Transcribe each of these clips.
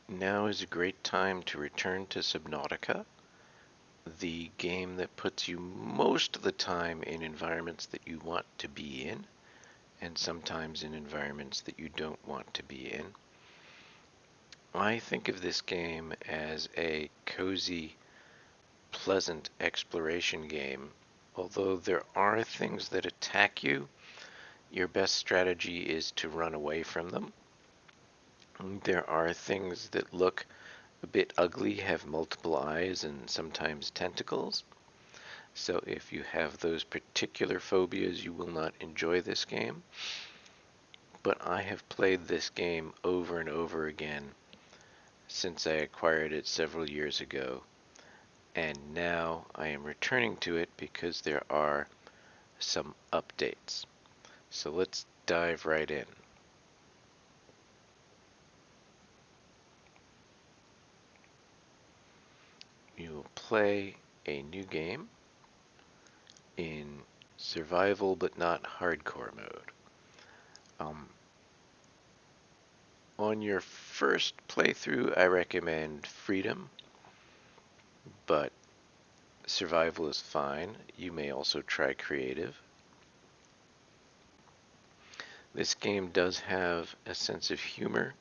Now is a great time to return to Subnautica, the game that puts you most of the time in environments that you want to be in, and sometimes in environments that you don't want to be in. I think of this game as a cozy, pleasant exploration game. Although there are things that attack you, your best strategy is to run away from them. There are things that look a bit ugly, have multiple eyes, and sometimes tentacles. So if you have those particular phobias, you will not enjoy this game. But I have played this game over and over again since I acquired it several years ago. And now I am returning to it because there are some updates. So let's dive right in. You will play a new game in survival but not hardcore mode. Um, on your first playthrough, I recommend freedom, but survival is fine. You may also try creative. This game does have a sense of humor,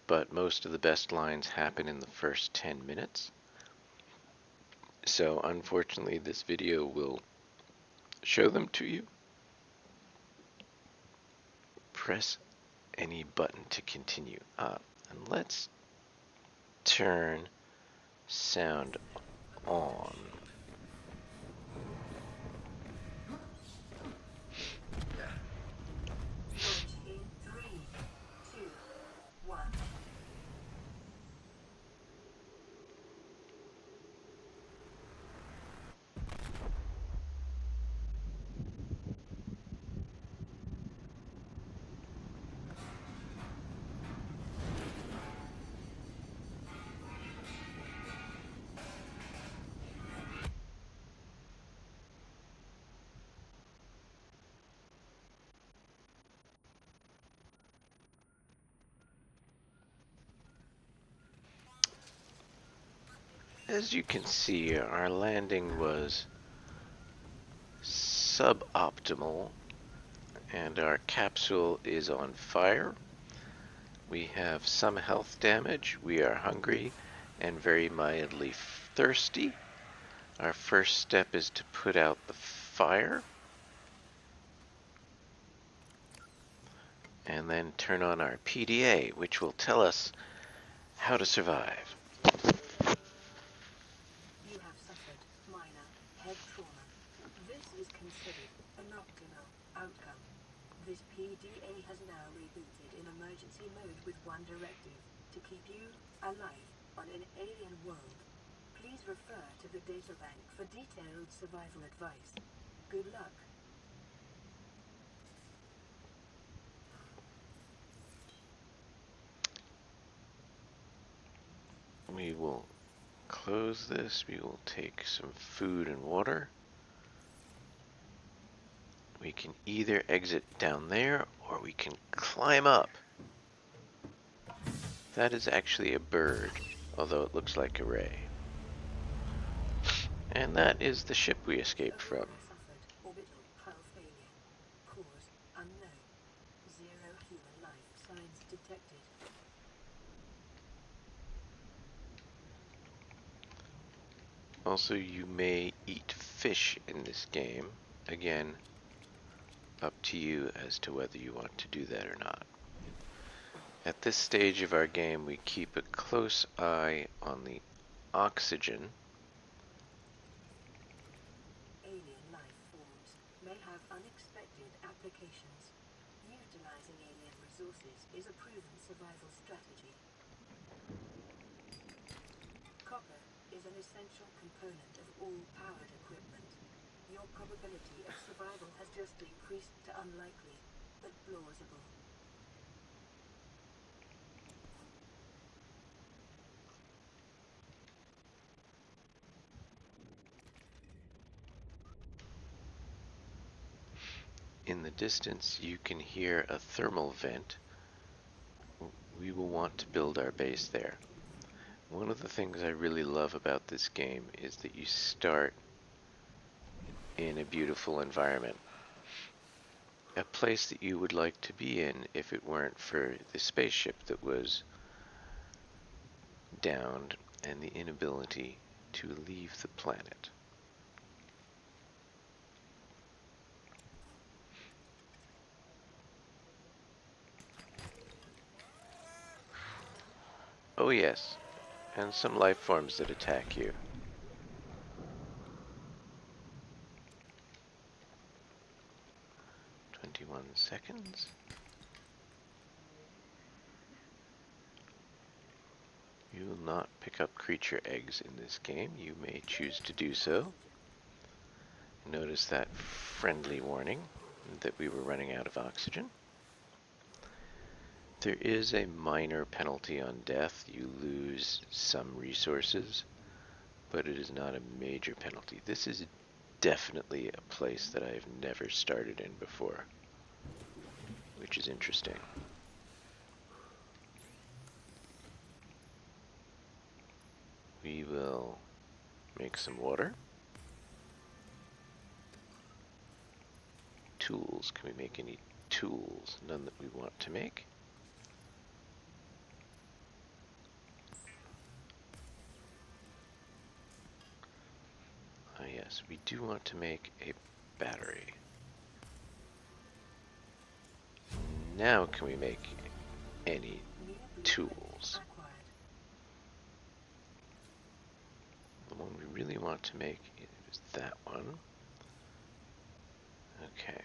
but most of the best lines happen in the first 10 minutes. So unfortunately, this video will show them to you. Press any button to continue. And let's turn sound on. In 3, 2, 1. As you can see, our landing was suboptimal and our capsule is on fire. We have some health damage, we are hungry and very mildly thirsty. Our first step is to put out the fire and then turn on our PDA, which will tell us how to survive. You have suffered minor head trauma. This is considered an optimal outcome. This PDA has now rebooted in emergency mode with one directive: to keep you alive on an alien world. Please refer to the databank for detailed survival advice. Good luck. We will close this. We will take some food and water. We can either exit down there or we can climb up. That is actually a bird, although it looks like a ray. And that is the ship we escaped from. Suffered orbital hull failure. Cause unknown. Zero human life signs detected. Also, you may eat fish in this game. Again, up to you as to whether you want to do that or not. At this stage of our game, we keep a close eye on the oxygen. Alien life forms may have unexpected applications. Utilizing alien resources is a proven survival strategy. Copper is an essential component of all powered equipment. Your probability of survival has just increased to unlikely, but plausible. In the distance, you can hear a thermal vent, we will want to build our base there. One of the things I really love about this game is that you start in a beautiful environment. A place that you would like to be in if it weren't for the spaceship that was downed and the inability to leave the planet. Oh yes, and some life forms that attack you. 21 seconds. You will not pick up creature eggs in this game. You may choose to do so. Notice that friendly warning that we were running out of oxygen. There is a minor penalty on death. You lose some resources, but it is not a major penalty. This is definitely a place that I have never started in before, which is interesting. We will make some water. Tools. Can we make any tools? None that we want to make. Ah yes, we do want to make a battery. Now can we make any tools? The one we really want to make is that one. Okay,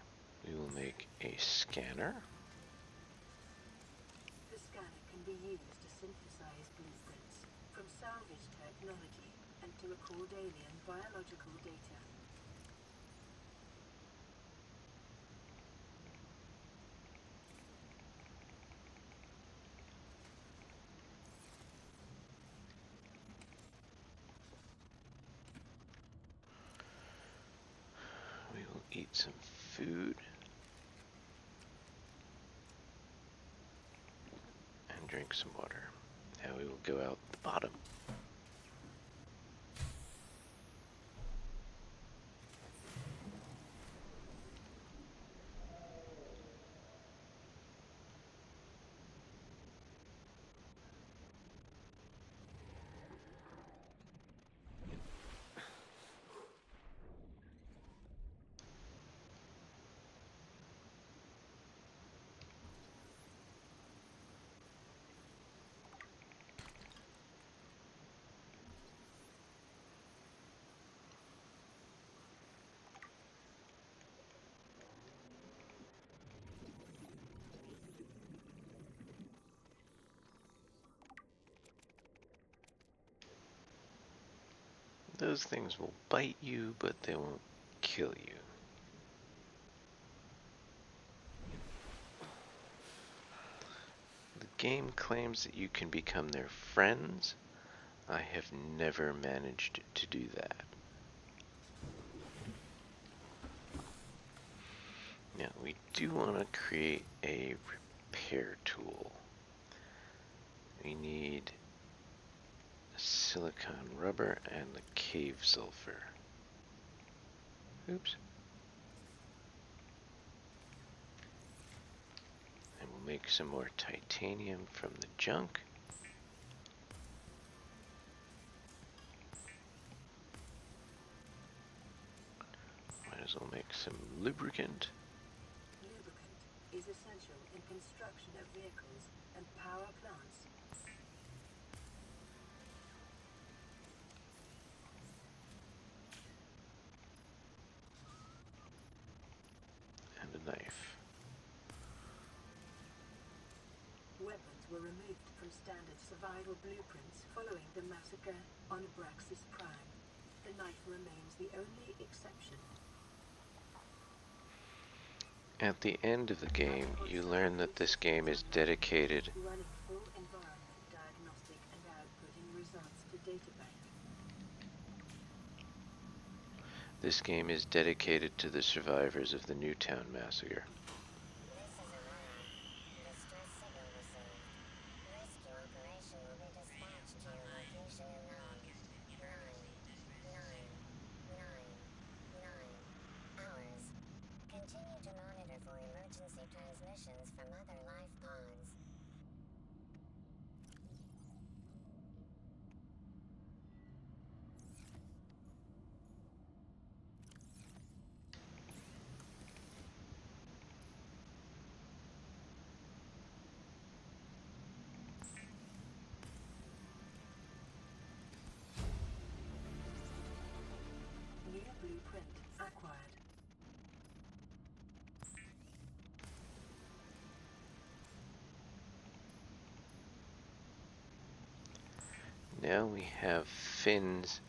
we will make a scanner. The scanner can be used to synthesize blueprints from salvage technology and to record alien biological data. We will eat some food and drink some water. Now we will go out the bottom. Those things will bite you, but they won't kill you. The game claims that you can become their friends. I have never managed to do that. Now, we do want to create a repair tool. We need silicon rubber and the cave sulfur. Oops. And we'll make some more titanium from the junk. Might as well make some lubricant. Lubricant is essential in construction of vehicles and power plants. And a knife. Weapons were removed from standard survival blueprints following the massacre on Abraxas Prime. The knife remains the only exception. At the end of the game, you learn that this game is dedicated Running full environment diagnostic and outputting results to databank. This game is dedicated to the survivors of the Newtown massacre. This is Orion. Distress signal received. Now we have fins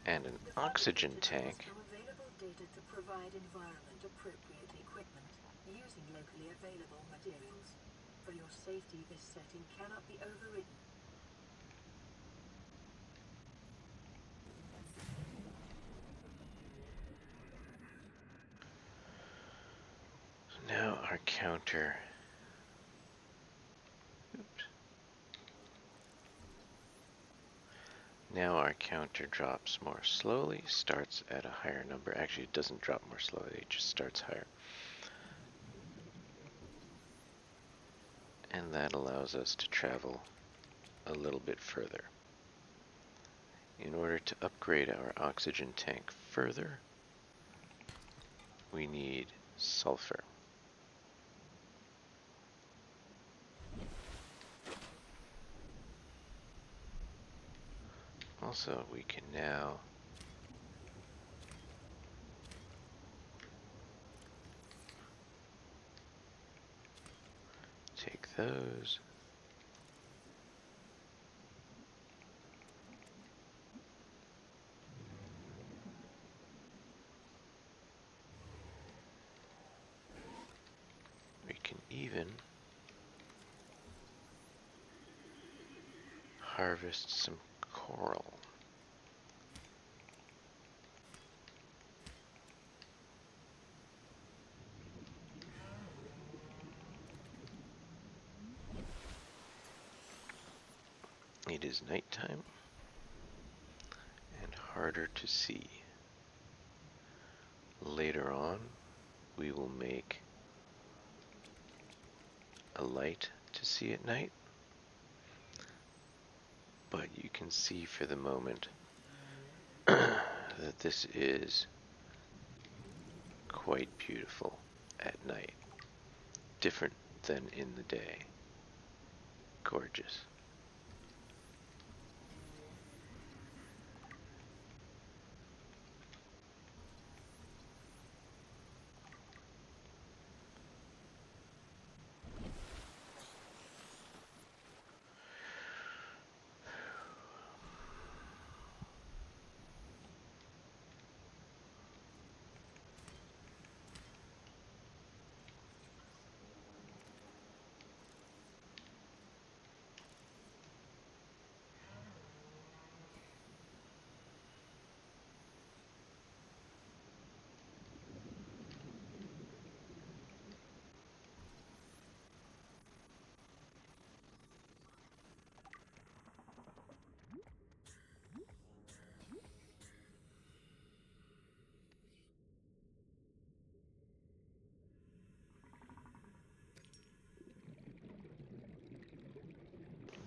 and an oxygen tank. From available data to provide environment-appropriate equipment using locally available materials. For your safety, this setting cannot be overridden. Now our counter. Oops. Now our counter drops more slowly, starts at a higher number. Actually, it doesn't drop more slowly, it just starts higher. And that allows us to travel a little bit further. In order to upgrade our oxygen tank further, we need sulfur. Also, we can now take those. We can even harvest some coral. It is nighttime and harder to see. Later on, we will make a light to see at night, but you can see for the moment that this is quite beautiful at night, different than in the day. Gorgeous.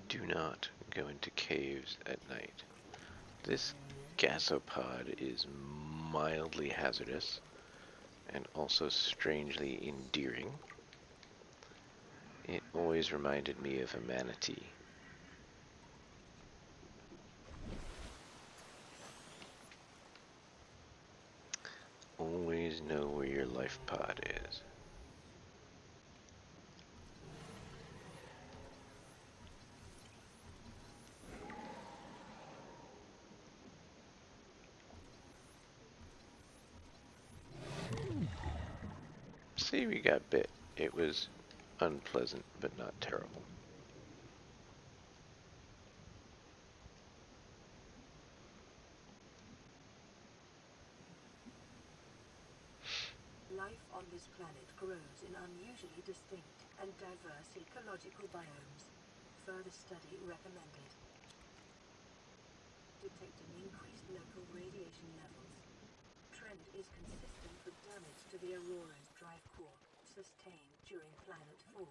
Do not go into caves at night. This gasopod is mildly hazardous and also strangely endearing. It always reminded me of a manatee. Always know where your life pod is. See, we got bit. It was unpleasant, but not terrible. Life on this planet grows in unusually distinct and diverse ecological biomes. Further study recommended. Detecting increased local radiation levels. Trend is consistent with damage to the Aurora's drive core, sustained during planet fall.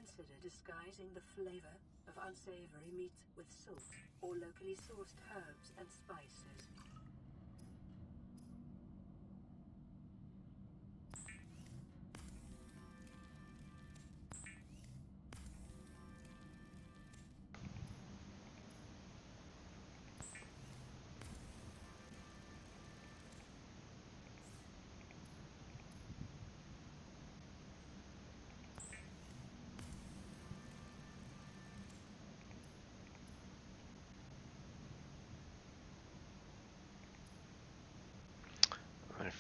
Consider disguising the flavor of unsavory meats with salt or locally sourced herbs and spices.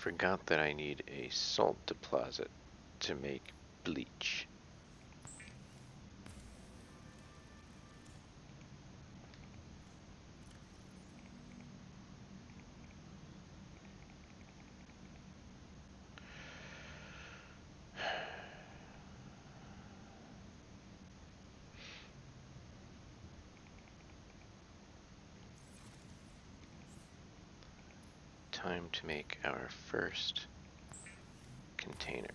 forgot that I need a salt deposit to make bleach. Time to make our first container.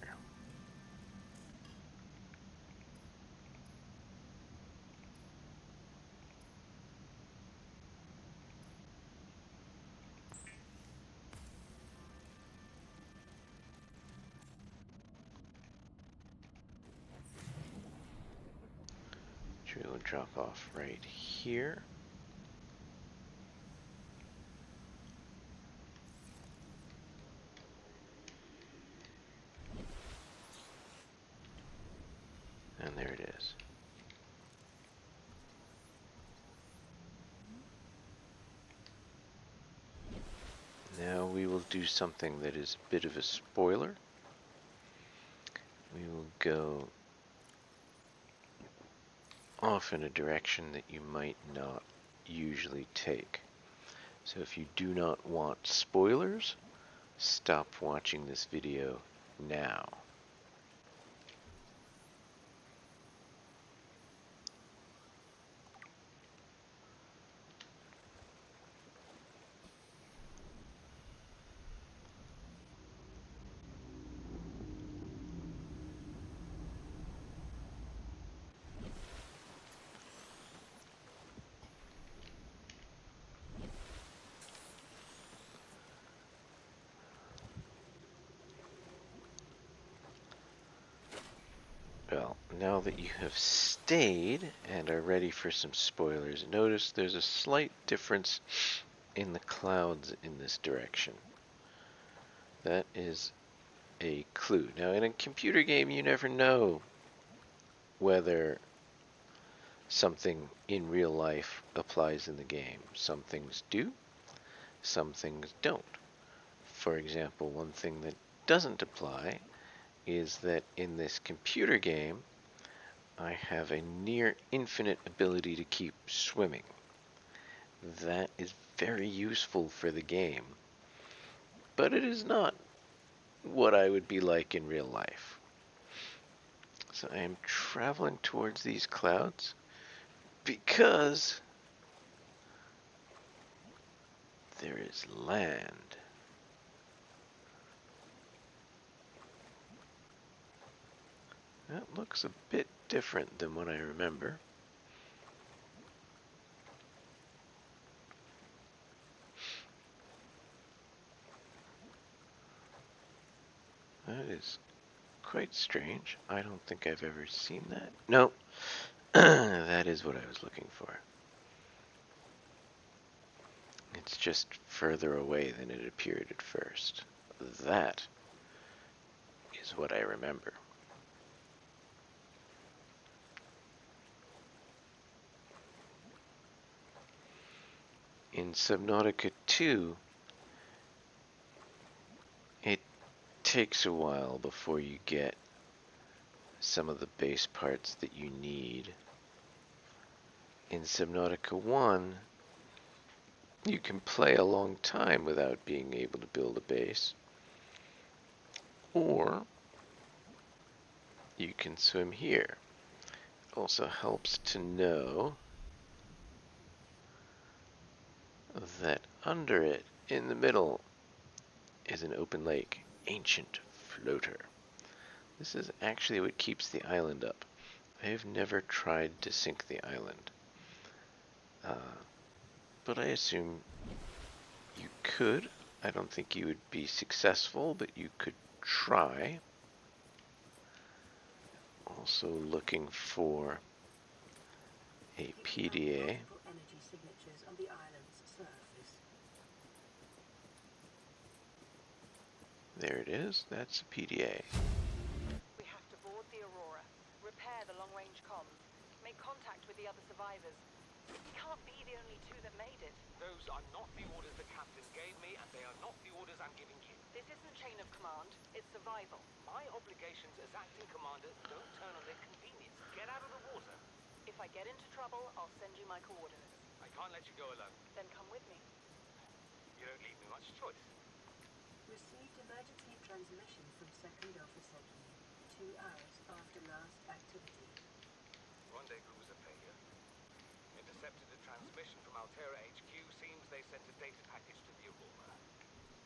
Which we will drop off right here. And there it is. Now we will do something that is a bit of a spoiler. We will go off in a direction that you might not usually take. So if you do not want spoilers, stop watching this video now. Well, now that you have stayed and are ready for some spoilers, notice there's a slight difference in the clouds in this direction. That is a clue. Now, in a computer game, you never know whether something in real life applies in the game. Some things do, some things don't. For example, one thing that doesn't apply is that in this computer game, I have a near infinite ability to keep swimming. That is very useful for the game, but it is not what I would be like in real life. So I am traveling towards these clouds because there is land. That looks a bit different than what I remember. That is quite strange. I don't think I've ever seen that. No, that is what I was looking for. It's just further away than it appeared at first. That is what I remember. In Subnautica 2, it takes a while before you get some of the base parts that you need. In Subnautica 1, you can play a long time without being able to build a base. Or you can swim here. Also helps to know that under it, in the middle, is an open lake, ancient floater. This is actually what keeps the island up. I have never tried to sink the island, but I assume you could. I don't think you would be successful, but you could try. Also looking for a PDA. Energy signatures on the island's surface. There it is. That's a PDA. We have to board the Aurora, repair the long-range comms, make contact with the other survivors. We can't be the only two that made it. Those are not the orders the captain gave me, and they are not the orders I'm giving you. This isn't chain of command, it's survival. My obligations as acting commander don't turn on their convenience. Get out of the water. If I get into trouble, I'll send you my coordinates. I can't let you go alone. Then come with me. You don't leave me much choice. Received emergency transmission from Second Officer Key 2 hours after last activity. Rendezvous was a failure. Intercepted a transmission from Altera HQ. Seems they sent a data package to the Aurora.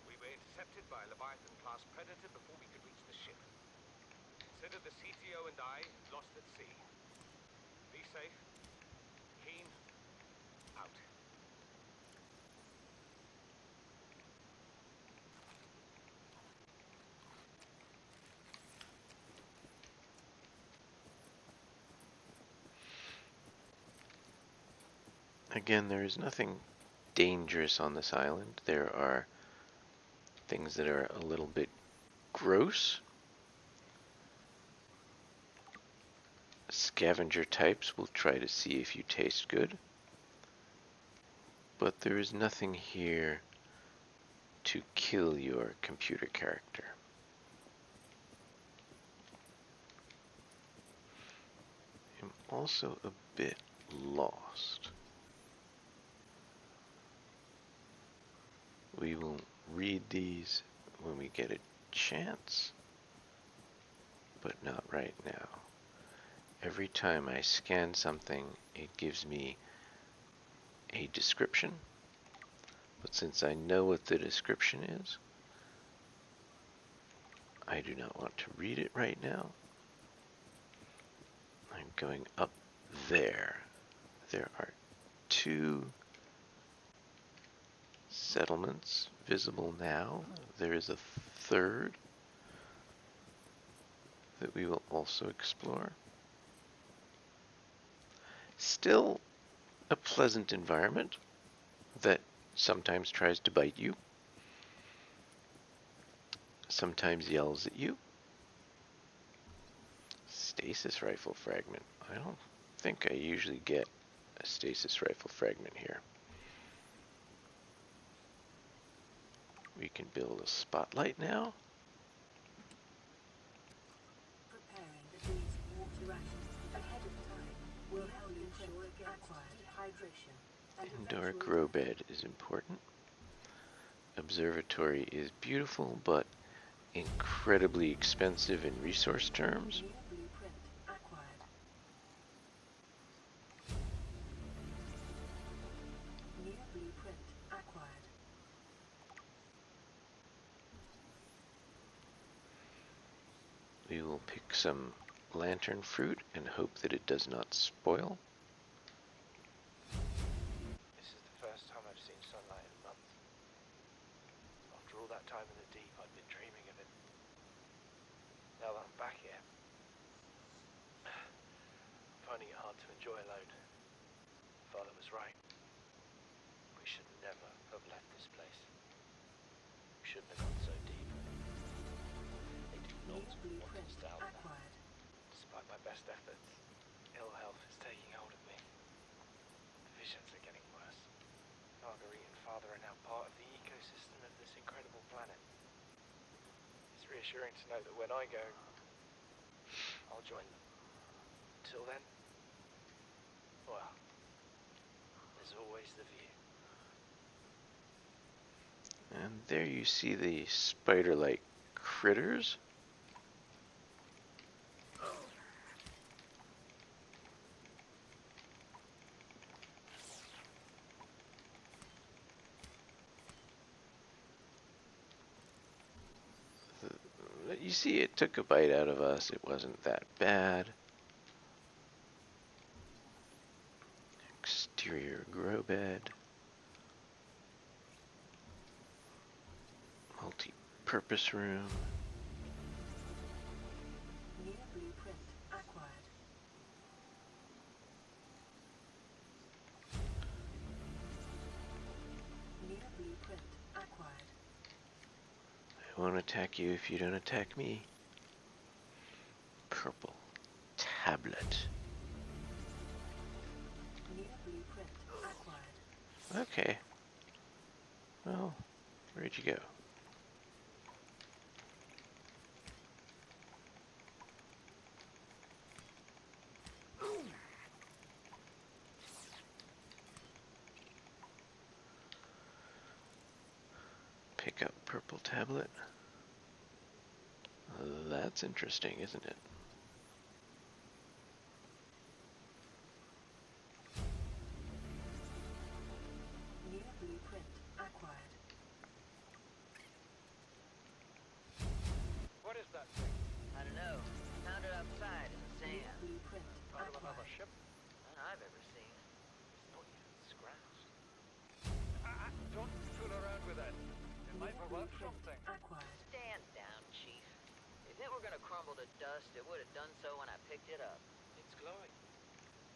We were intercepted by a Leviathan-class Predator before we could reach the ship. Consider the CTO and I lost at sea. Be safe. Keen. Out. Again, there is nothing dangerous on this island. There are things that are a little bit gross. Scavenger types will try to see if you taste good. But there is nothing here to kill your computer character. I'm also a bit lost. We will read these when we get a chance, but not right now. Every time I scan something, it gives me a description, but since I know what the description is, I do not want to read it right now. I'm going up there. There are 2 settlements visible now. There is a 3rd that we will also explore. Still a pleasant environment that sometimes tries to bite you, sometimes yells at you. Stasis rifle fragment. I don't think I usually get a stasis rifle fragment here. We can build a spotlight now. Preparing these water rations ahead of time will help ensure acquired hydration and Indoor eventual grow death. bed is important. Observatory is beautiful, but incredibly expensive in resource terms. New blueprint acquired. New blueprint acquired. We will pick some lantern fruit and hope that it does not spoil. This is the first time I've seen sunlight in months. After all that time in the deep, I've been dreaming of it. Now that I'm back here, I'm finding it hard to enjoy alone. Father was right. We should never have left this place. We shouldn't have gone so deep. They do New not want blueprint us down there. acquired. Despite my best efforts, ill health is taking hold of me. The visions are getting worse. Marguerite and Father are now part of the ecosystem of this incredible planet. It's reassuring to know that when I go, I'll join them. Till then, well, there's always the view. And there you see the spider-like critters. You see, it took a bite out of us. It wasn't that bad. Exterior grow bed. Multi-purpose room. New blueprint acquired. New blueprint acquired. I won't attack you if you don't attack me. Purple tablet. New blueprint acquired. Okay. Well, where'd you go? Pick up purple tablet. That's interesting, isn't it? New blueprint acquired. What is that thing? I don't know. Found it outside in the New sand. blueprint Part of another acquired. ship? None I've ever seen. It's not even scratched. Don't fool around with that. It New might be worth blueprint something. acquired. Stand down, Chief. If it were gonna crumble to dust, it would have done so when I picked it up. It's glowing.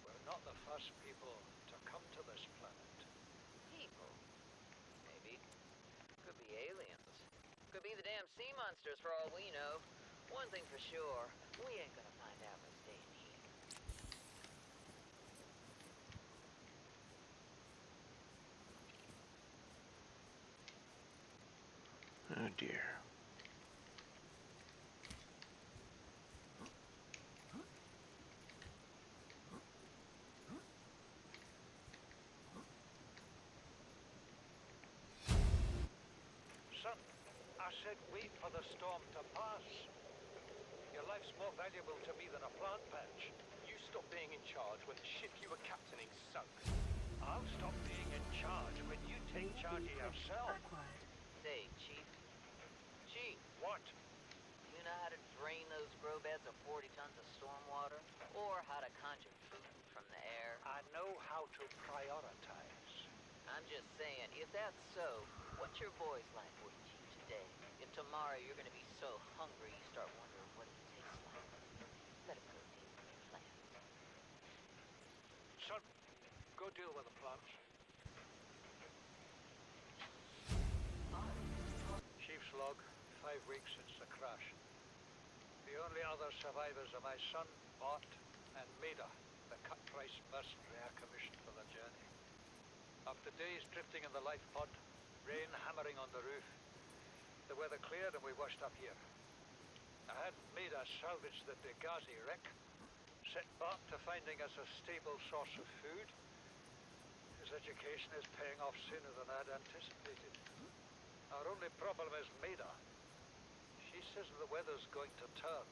We're not the first people to come to this planet. People. Maybe. Could be aliens. Could be the damn sea monsters for all we know. One thing for sure, we ain't gonna find out by staying here. Oh dear. Son, I said wait for the storm to pass. Your life's more valuable to me than a plant patch. You stopped being in charge when the ship you were captaining sunk. I'll stop being in charge when you take New charge of blueprint yourself. acquired. Say, Chief. Chief, What? do you know how to drain those grow beds of 40 tons of stormwater? Or how to conjure food from the air? I know how to prioritize. I'm just saying, if that's so, what's your boy's life worth to you today? If tomorrow you're gonna be so hungry you start wondering what it tastes like. Let him go deal with the plants. Son, go deal with the plants. Chief's log, 5 weeks since the crash. The only other survivors are my son, Bart, and Maida, the cut-price mercenary I commissioned for the journey. After days drifting in the life pod, rain hammering on the roof, the weather cleared and we washed up here. I had Maida salvage the Benghazi wreck, set Bart to finding us a stable source of food. His education is paying off sooner than I'd anticipated. Our only problem is Maida. She says the weather's going to turn.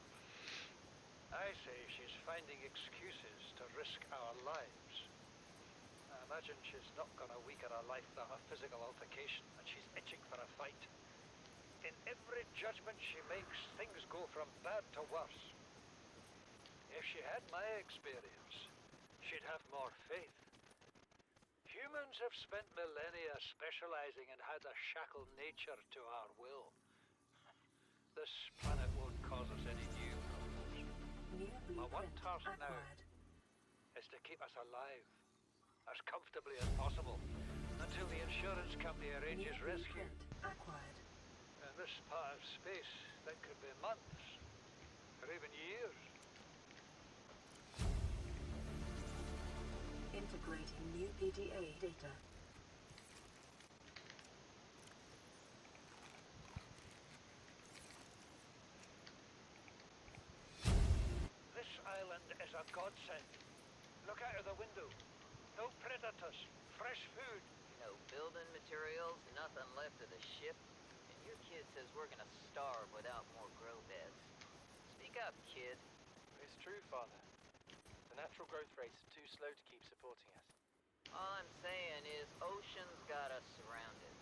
I say she's finding excuses to risk our lives. I imagine she's not going to weaken her life without a physical altercation, and she's itching for a fight. In every judgment she makes, things go from bad to worse. If she had my experience, she'd have more faith. Humans have spent millennia specializing in how to shackle nature to our will. This planet won't cause us any new problems. New My one blueprint task now acquired. is to keep us alive, as comfortably as possible, until the insurance company New arranges rescue. blueprint acquired. In this part of space, that could be months, or even years. Integrating new PDA data. This island is a godsend. Look out of the window. No predators, fresh food. No building materials, nothing left of the ship. And your kid says we're gonna starve without more grow beds. Speak up, kid. It's true, Father. The natural growth rates are too slow to keep supporting us. All I'm saying is ocean's got us surrounded.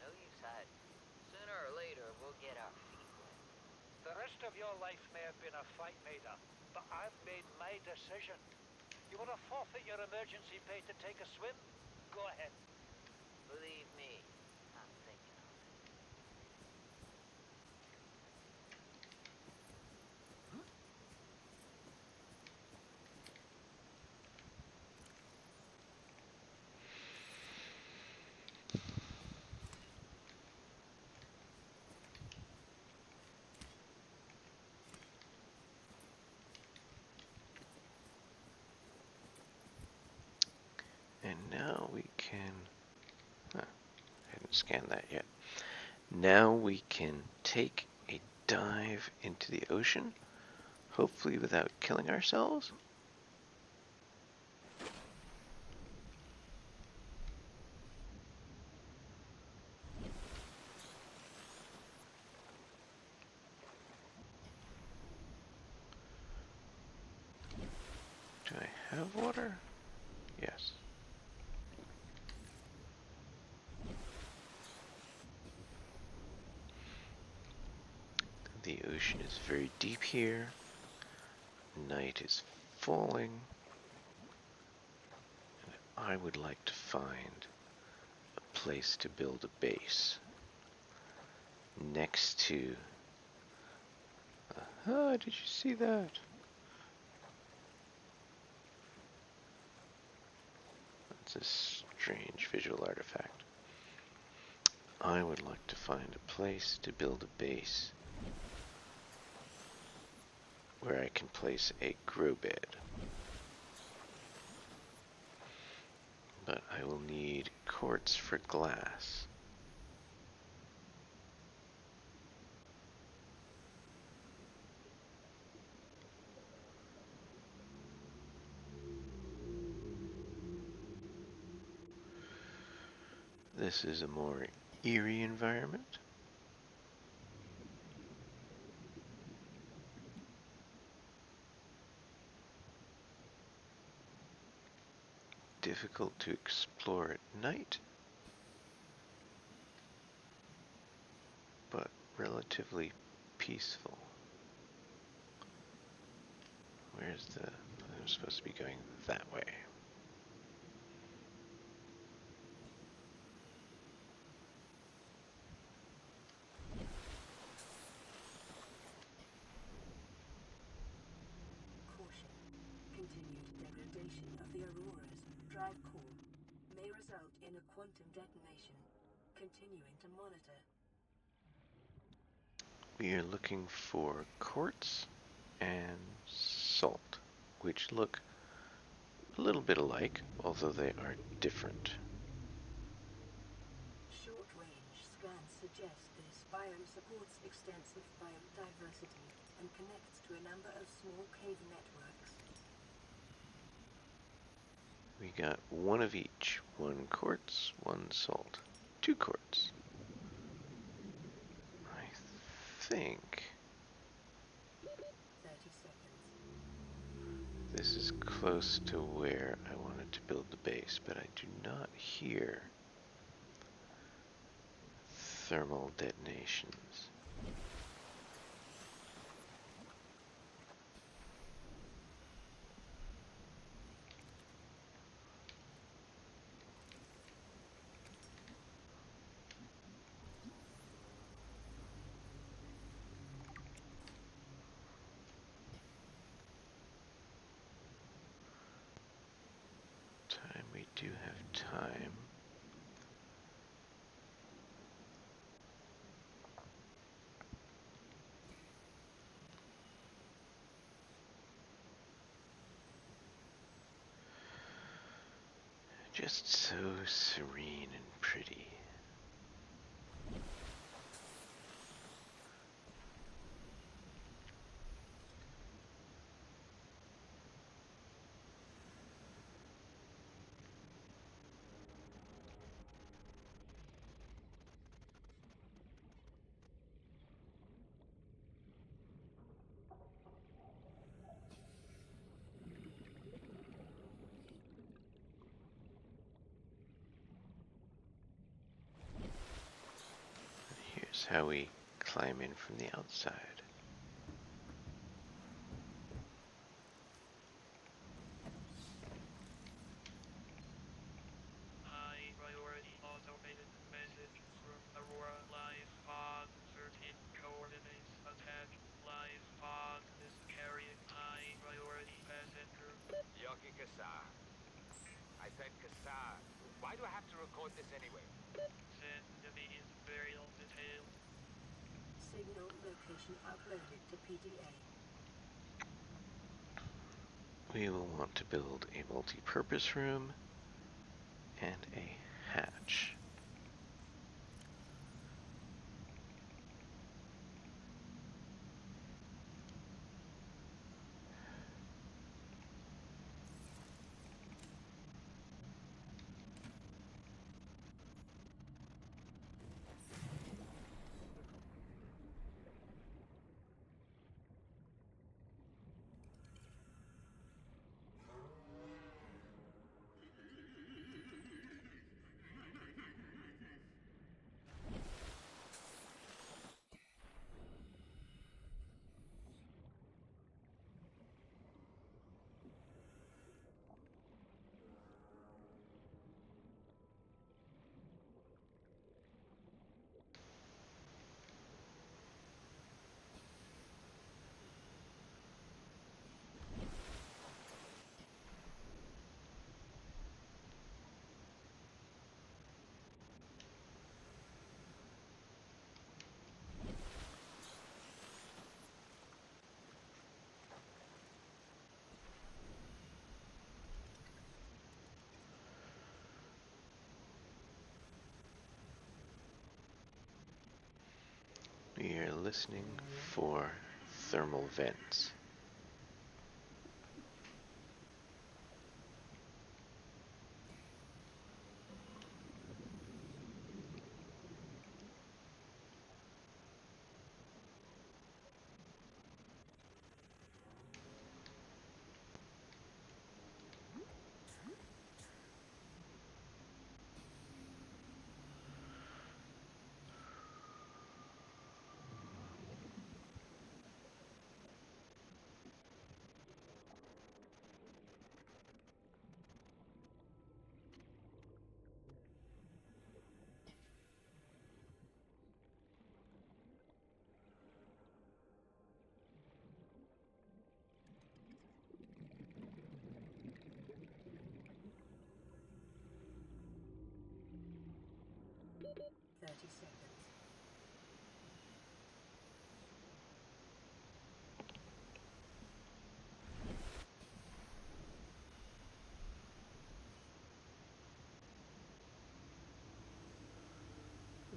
No use hiding. Sooner or later, we'll get our feet wet. The rest of your life may have been a fight, Maida, but I've made my decision. You want to forfeit your emergency pay to take a swim? Go ahead. Believe me, I'm thinking on it. And now we can... I haven't scanned that yet. Now we can take a dive into the ocean, hopefully without killing ourselves. have water? Yes. The ocean is very deep here. Night is falling. And I would like to find a place to build a base next to... did you see that? That's a strange visual artifact. I would like to find a place to build a base where I can place a grow bed. But I will need quartz for glass. This is a more eerie environment. Difficult to explore at night, but relatively peaceful. Where's the... I'm supposed to be going that way. Caution. Continued degradation of the Aurora's drive core may result in a quantum detonation. Continuing to monitor. We are looking for quartz and salt, which look a little bit alike, although they are different. Short-range scans suggest this biome supports extensive biodiversity and connects to a number of small cave networks. We got one of each. One quartz, one salt. 2 quartz. I think 30 seconds. this is close to where I wanted to build the base, but I do not hear thermal detonations. We do have time. Just so serene and pretty. Here's how we climb in from the outside. High priority automated message from Aurora. Live pod 13 coordinates attached. Live pod is carrying high priority passenger. Yoki Kassar. I said Kassar. Why do I have to record this anyway? Send me is burial details. Signal location uploaded to PDA. We will want to build a multi-purpose room and a hatch. We are listening for thermal vents. Seconds.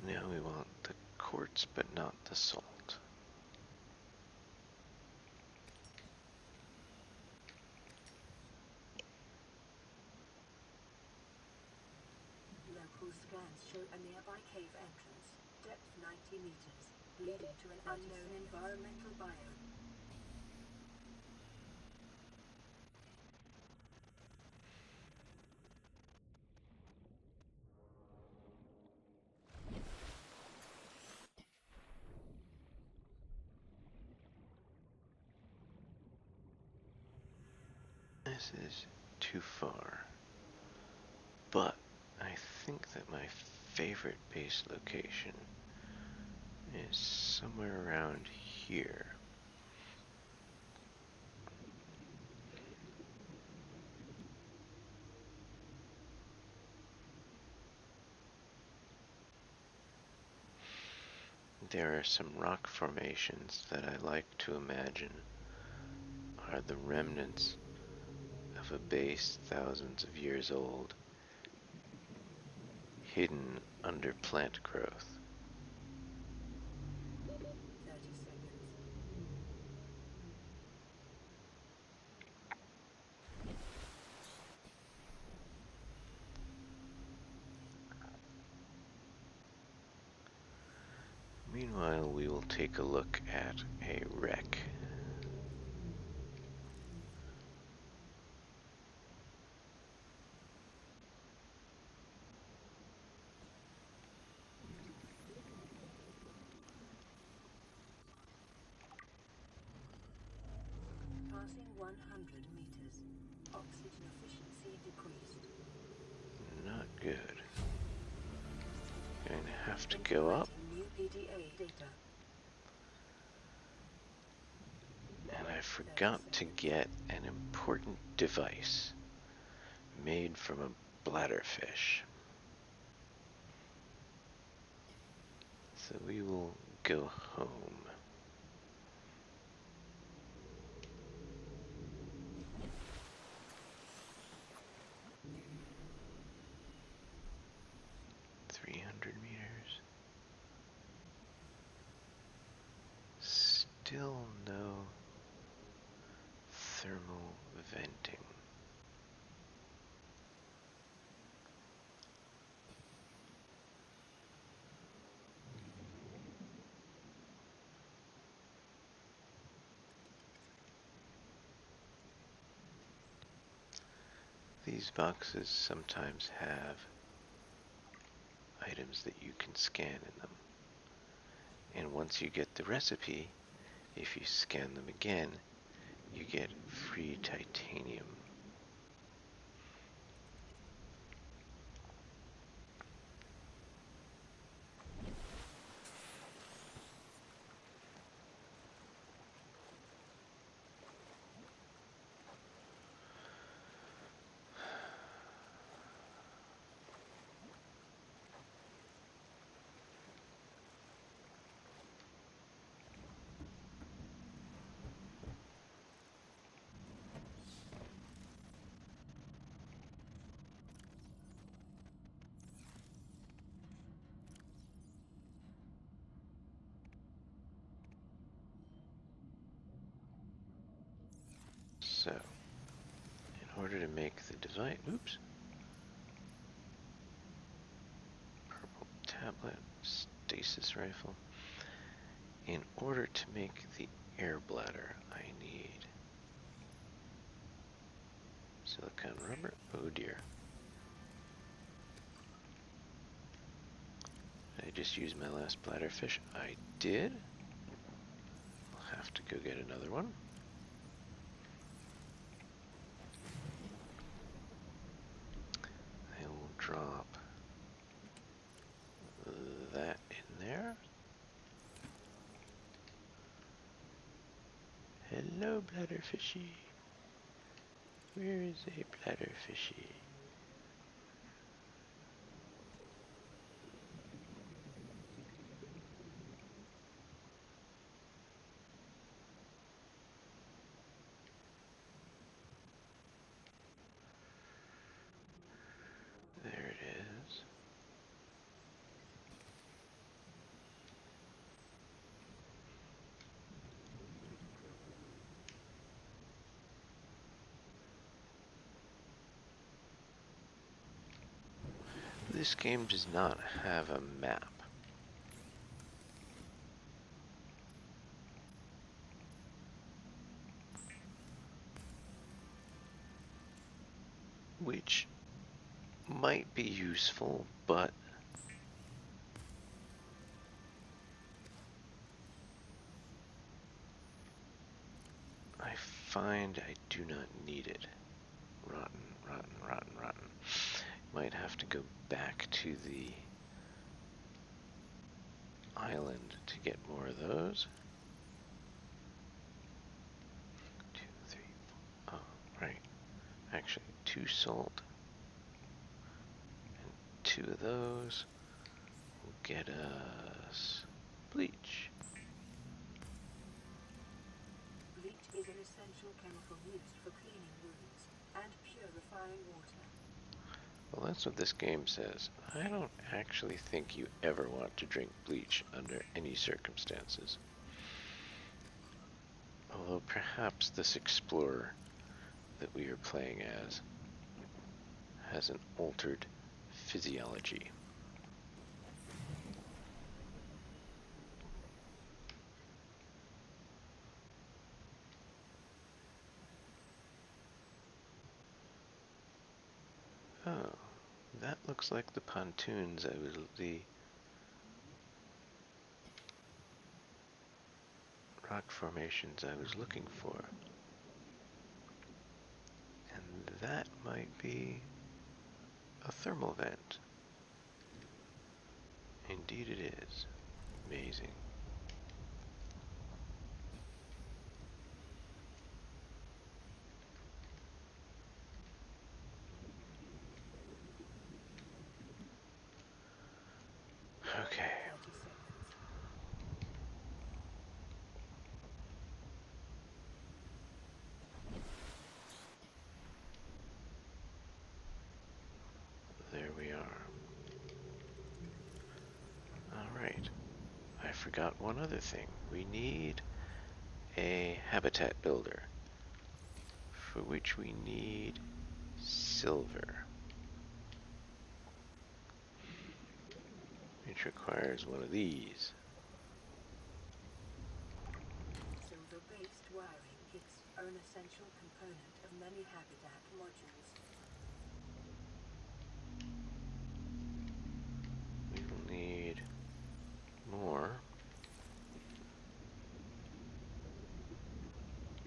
Now we want the quartz, but not the salt. Local scans show a nearby cave entrance, depth 90 meters, leading to an unknown environmental biome. This is too far. But I think that my favorite base location is somewhere around here. There are some rock formations that I like to imagine are the remnants of a base thousands of years old, hidden under plant growth. 30 seconds. Meanwhile, we will take a look at a wreck. Passing 100 meters. Oxygen efficiency decreased. Not good. Going to have to go up. New PDA data. And I forgot to get an important device made from a bladderfish. So we will go home. $300. Still no thermal venting. These boxes sometimes have items that you can scan in them. And once you get the recipe, if you scan them again, you get free titanium. So, in order to make the device, oops, purple tablet, stasis rifle. In order to make the air bladder, I need silicone rubber. Oh dear. Did I just use my last bladder fish? I did. I'll have to go get another one. I will drop that in there. Hello, bladder fishy. Where is a bladder fishy? There it is. This game does not have a map. Which might be useful, but I find I do not need it. Rotten, rotten, rotten, rotten. Might have to go back to the island to get more of those. 2, 3, 4. Oh, right. Actually, 2 salt. And 2 of those will get us bleach. Bleach is an essential chemical used for cleaning wounds and purifying water. Well, that's what this game says. I don't actually think you ever want to drink bleach under any circumstances. Although perhaps this explorer that we are playing as has an altered physiology. Oh, that looks like the pontoons the rock formations I was looking for. And that might be a thermal vent. Indeed it is. Amazing. Okay. 30 seconds. There we are. Alright. I forgot one other thing. We need a habitat builder, for which we need silver, which requires one of these. Silver-based wiring is an essential component of many habitat modules. We will need more.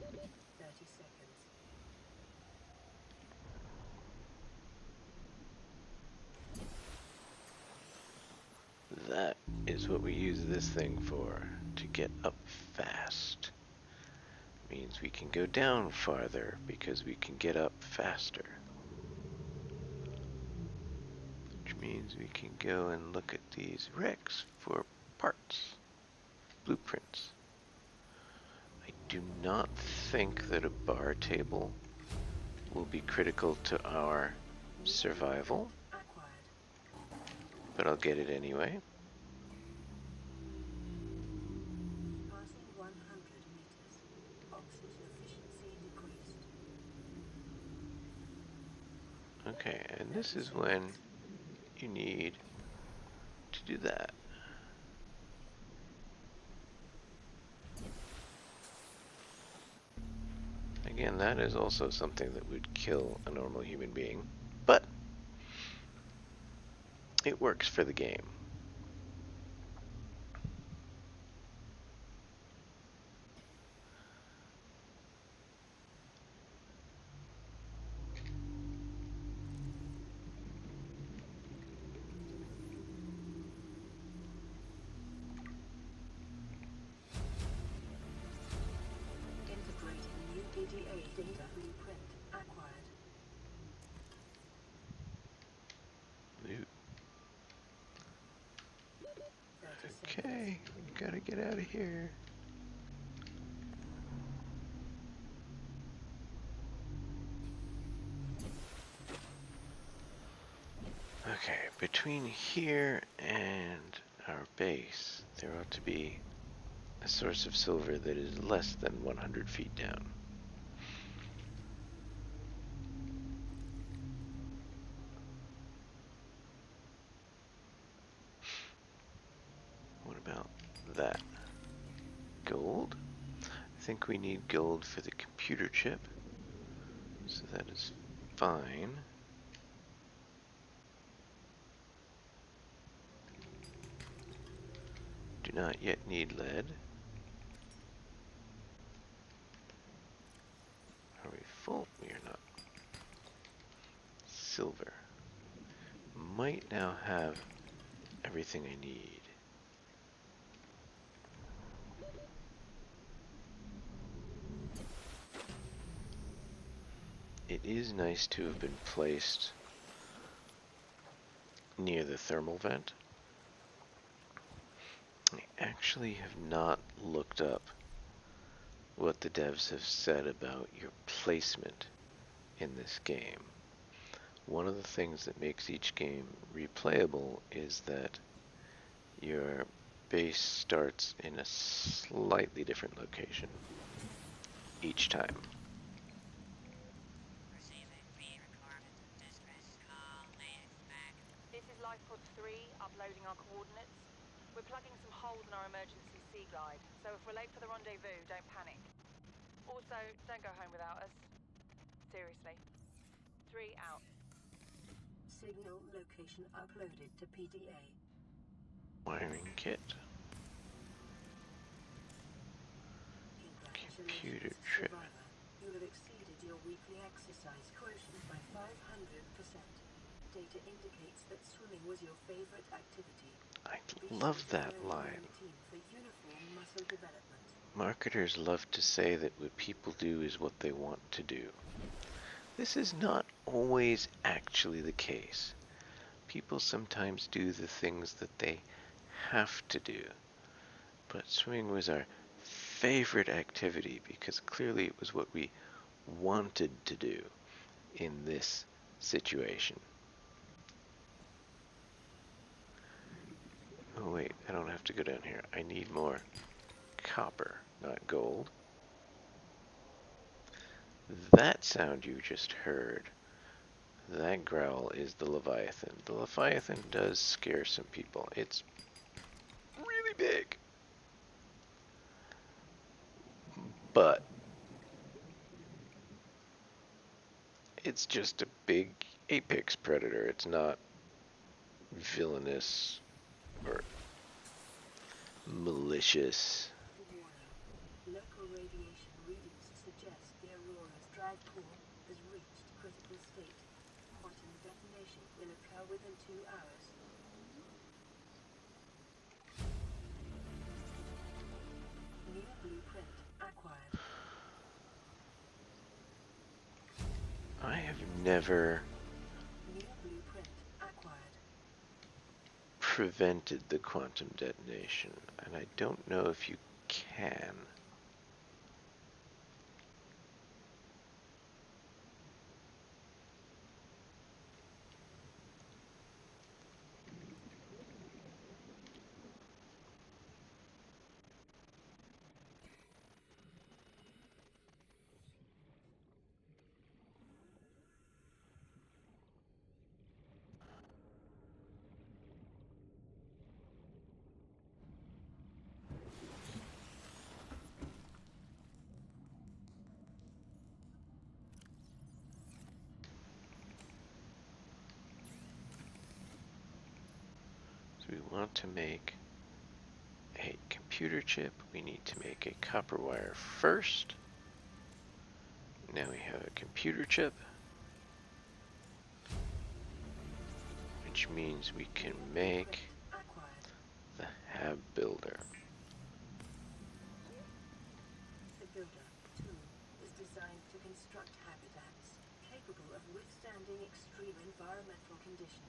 30 seconds. That is what we use this thing for, to get up fast. Means we can go down farther because we can get up faster. Which means we can go and look at these wrecks for parts, blueprints. I do not think that a bar table will be critical to our survival, Acquired. but I'll get it anyway. Passing 100 meters. Oxygen efficiency decreased. Okay, and this is when you need to do that. Again, that is also something that would kill a normal human being, but it works for the game. Integrating new PDA data blueprint acquired. Loot. 30 seconds. Okay, gotta get out of here. Okay, between here and our base, there ought to be a source of silver that is less than 100 feet down. What about that? Gold? I think we need gold for the computer chip, so that is fine. Do not yet need lead. Are we full? We are not. Silver. Might now have everything I need. It is nice to have been placed near the thermal vent. I actually have not looked up what the devs have said about your placement in this game. One of the things that makes each game replayable is that your base starts in a slightly different location each time. Receiving pre-recorded distress call. May expect. This is Lifepod 3, uploading our coordinates. We're plugging some holes in our emergency sea glide, so if we're late for the rendezvous, don't panic. Also, don't go home without us. Seriously. 3 out. Signal location uploaded to PDA. Wiring kit. Computer Congratulations, trip. survivor. You have exceeded your weekly exercise quotient by 500%. Data indicates that swimming was your favorite activity. I Be love sure to that join line. the team for uniform muscle development. Marketers love to say that what people do is what they want to do. This is not always actually the case. People sometimes do the things that they have to do. But swimming was our favorite activity because clearly it was what we wanted to do in this situation. Oh wait, I don't have to go down here. I need more copper, not gold. That sound you just heard, that growl is the Leviathan. The Leviathan does scare some people. It's really big. But it's just a big apex predator. It's not villainous or malicious. Warning. Local radiation readings suggest the Aurora's drive core has reached critical state. Quantum detonation will occur within 2 hours. New blueprint acquired. I have never New blueprint acquired. prevented the quantum detonation, and I don't know if you can. So we want to make a computer chip. We need to make a copper wire first. Now we have a computer chip, which means we can make Acquired. the hab builder. The builder tool is designed to construct habitats capable of withstanding extreme environmental conditions.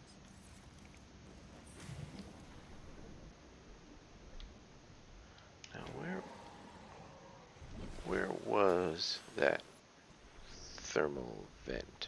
Now where was that thermal vent?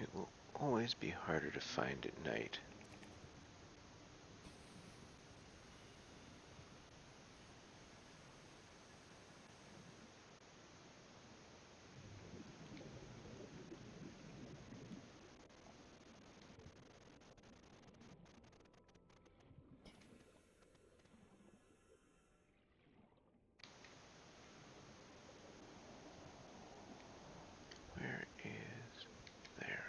It will always be harder to find at night. Where is there?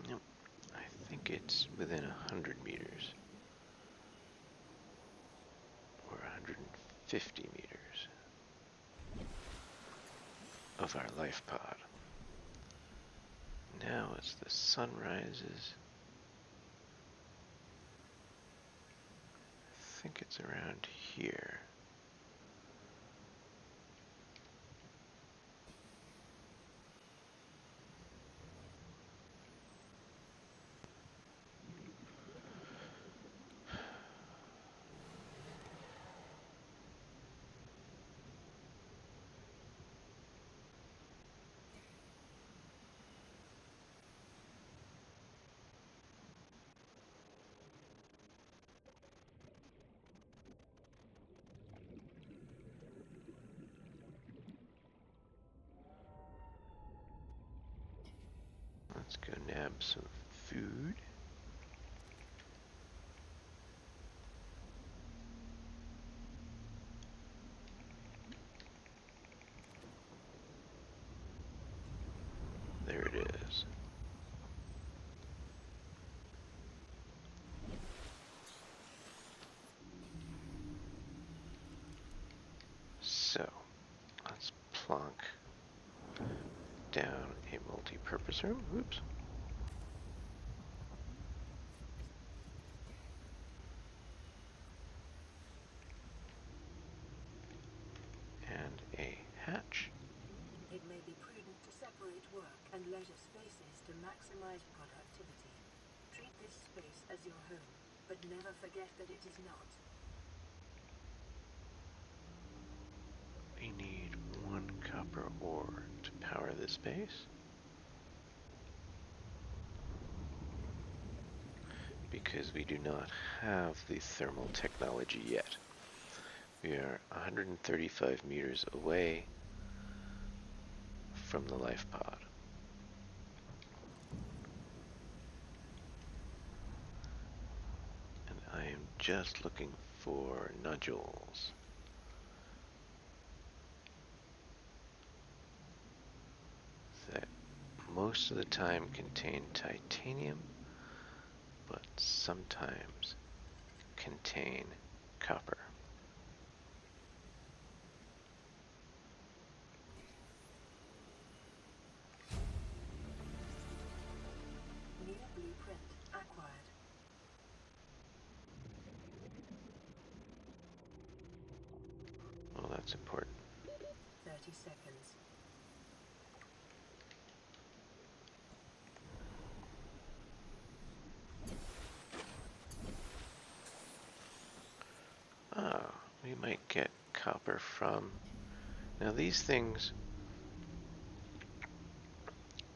Nope. I think it's within 100 meters. Or 150 meters of our life pod. Now as the sun rises, I think it's around here. Let's go nab some food. There it is. So, let's plonk down a multi-purpose room. Oops. And a hatch. It may be prudent to separate work and leisure spaces to maximize productivity. Treat this space as your home, but never forget that it is not. We need 1 copper ore to power this base. Because we do not have the thermal technology yet. We are 135 meters away from the life pod. And I am just looking for nodules that most of the time contain titanium, but sometimes contain copper. New blueprint acquired. Well, that's important. 30 seconds. copper from... Now these things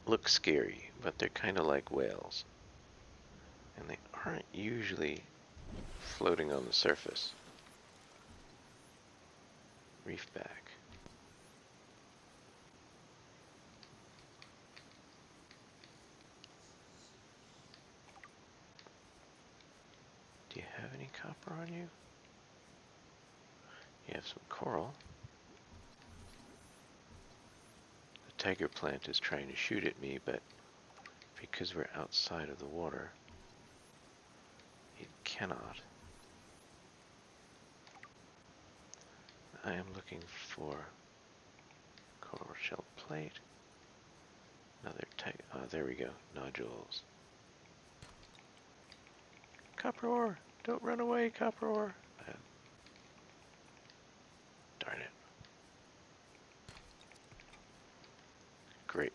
look scary, but they're kind of like whales. And they aren't usually floating on the surface. Reefback. Do you have any copper on you? You have some coral. The tiger plant is trying to shoot at me, but because we're outside of the water, it cannot. I am looking for coral shell plate. Another tiger. Oh, there we go. Nodules. Copper ore! Don't run away, copper ore! Darn it. Great.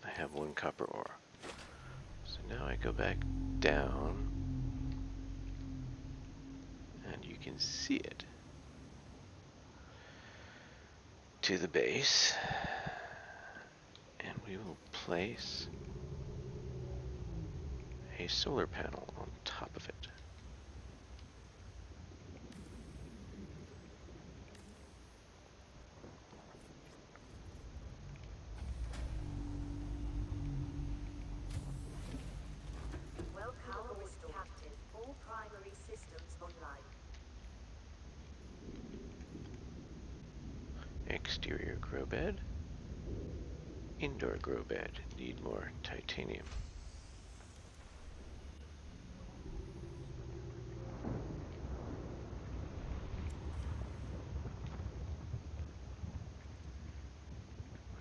I have one copper ore. So now I go back down, and you can see it. To the base, and we will place a solar panel on top of it. Welcome aboard, Captain. All primary systems online. Exterior grow bed. Indoor grow bed. Need more titanium.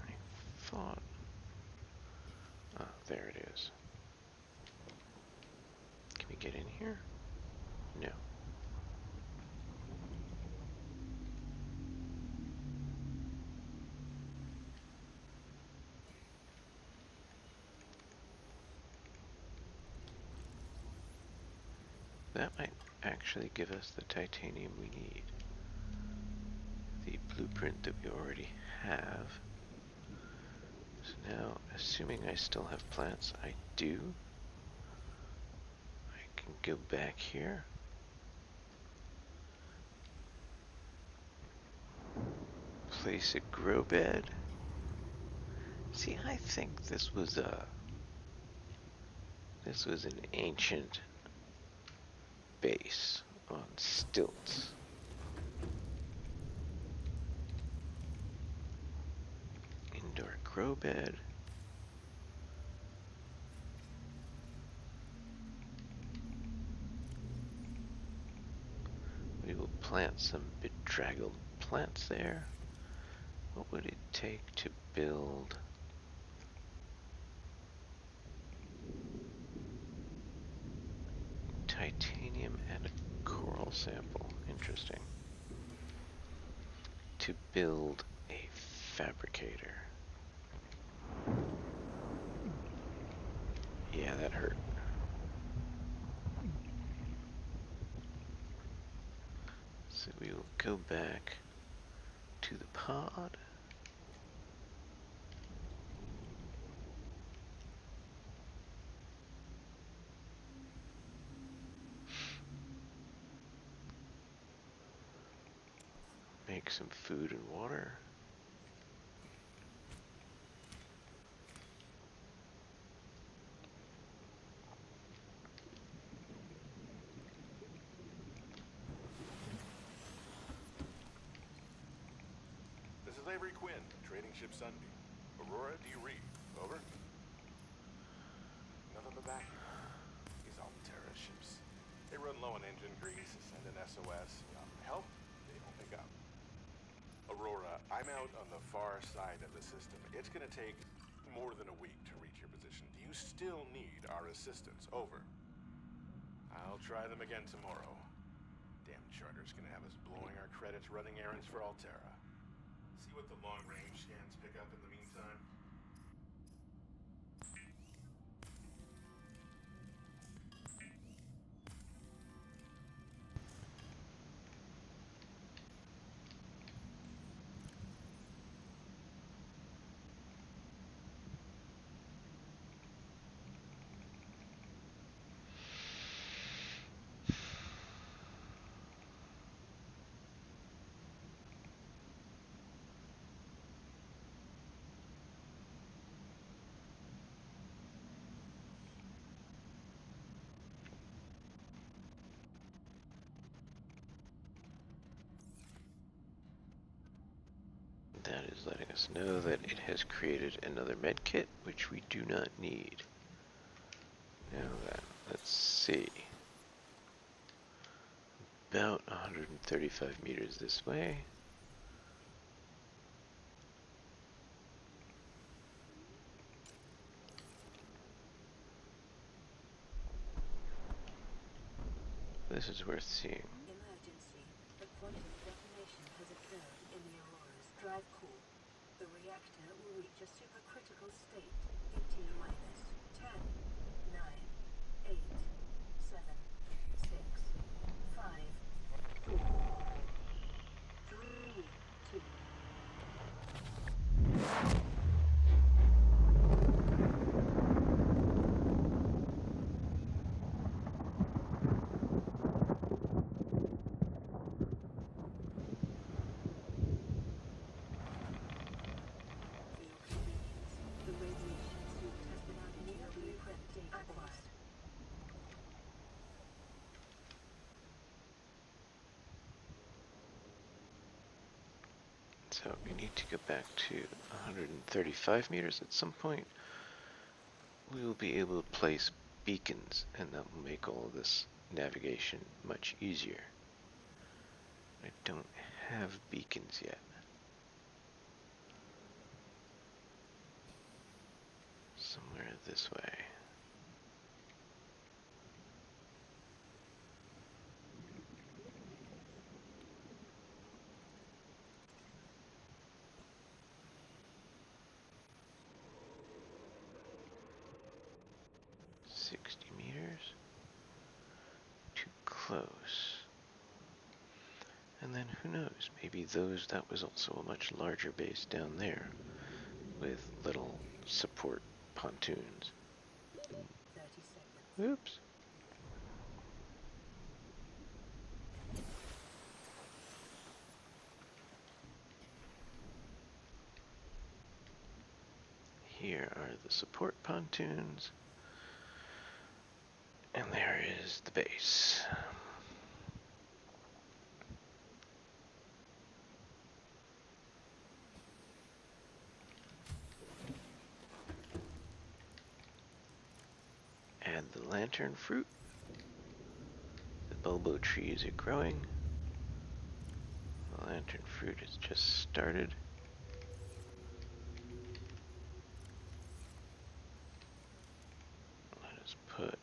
I thought... Oh, there it is. Can we get in here? No. That might actually give us the titanium we need. The blueprint that we already have. So now, assuming I still have plants, I do. I can go back here. Place a grow bed. See, I think this was an ancient base on stilts. Indoor grow bed. We will plant some bedraggled plants there. What would it take to build titanium and a coral sample? Interesting. To build a fabricator. Yeah, that hurt. So we will go back to the pod. Make some food and water. This is Avery Quinn, trading ship Sunbeam. Aurora, do you read? Over? Nothing but back here. These Alterra ships. They run low on engine grease, send an SOS. Help? They don't pick up. Aurora, I'm out on the far side of the system. It's gonna take more than a week to reach your position. Do you still need our assistance? Over. I'll try them again tomorrow. Damn charter's gonna have us blowing our credits running errands for Alterra. See what the long-range scans pick up in the meantime. That is letting us know that it has created another med kit, which we do not need. Now then, let's see. About 135 meters this way. This is worth seeing. Emergency. A quantum detonation has occurred in the Aurora's drive core. The reactor will reach a supercritical state in T-minus 10, 9, 8, 7, 6, 5, 4, 3, 2. For your convenience, the radiation suit has been added to your blueprint database. So we need to go back to 135 meters at some point. We will be able to place beacons, and that will make all of this navigation much easier. I don't have beacons yet. Somewhere this way. Too close. And then who knows, maybe that was also a much larger base down there with little support pontoons. 30 seconds. Oops. Here are the support pontoons. And there is the base. Add the lantern fruit. The bulbo trees are growing. The lantern fruit has just started. Let us put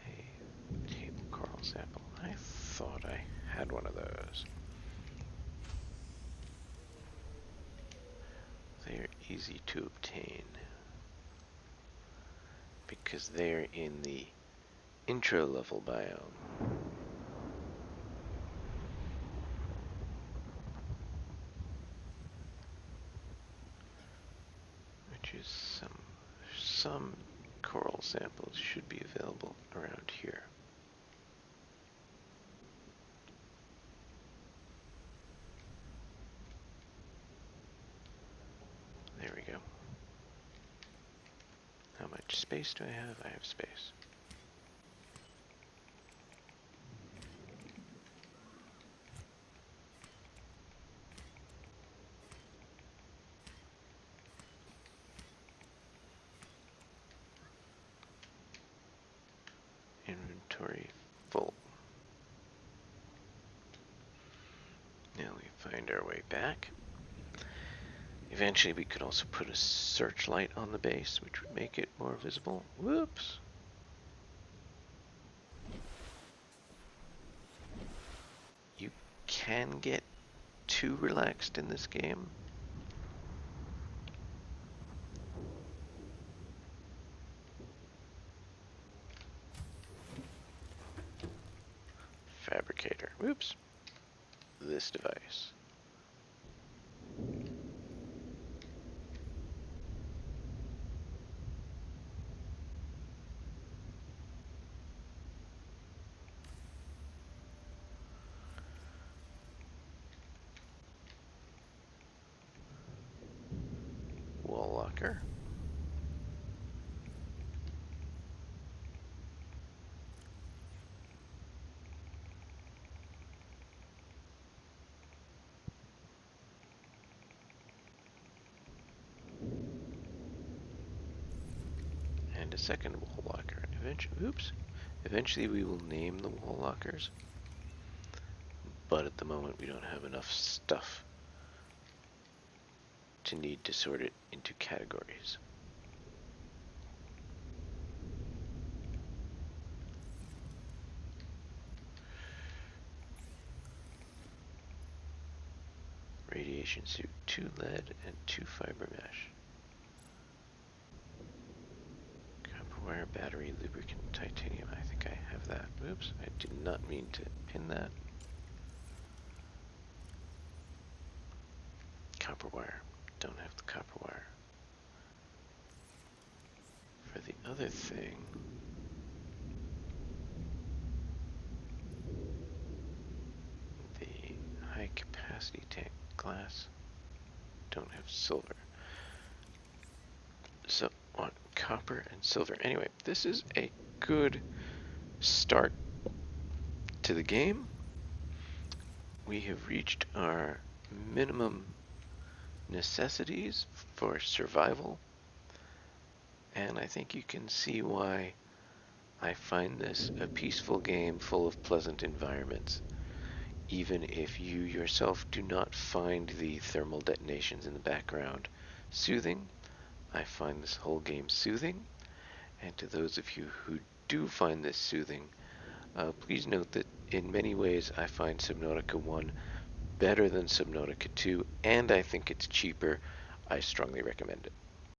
a table coral sample. I thought I had one of those. They are easy to obtain because they're in the intro level biome. Which is some coral samples should be available around here. There we go. How much space do I have? I have space. Inventory full. Now we find our way back. Eventually we could also put a searchlight on the base, which would make it more visible. Whoops! You can get too relaxed in this game. Fabricator. Whoops. This device. Wall locker. a second wall locker. Eventually we will name the wall lockers, but at the moment we don't have enough stuff to need to sort it into categories. Radiation suit, 2 lead and 2 fiber mesh. Copper wire, battery, lubricant, titanium. I think I have that. Oops, I did not mean to pin that. Copper wire. Don't have the copper wire. For the other thing, the high capacity tank glass, don't have silver. So on copper and silver. Anyway, this is a good start to the game. We have reached our minimum necessities for survival, and I think you can see why I find this a peaceful game full of pleasant environments. Even if you yourself do not find the thermal detonations in the background soothing, I find this whole game soothing. And to those of you who do find this soothing, please note that in many ways I find Subnautica 1 better than Subnautica 2, and I think it's cheaper. I strongly recommend it.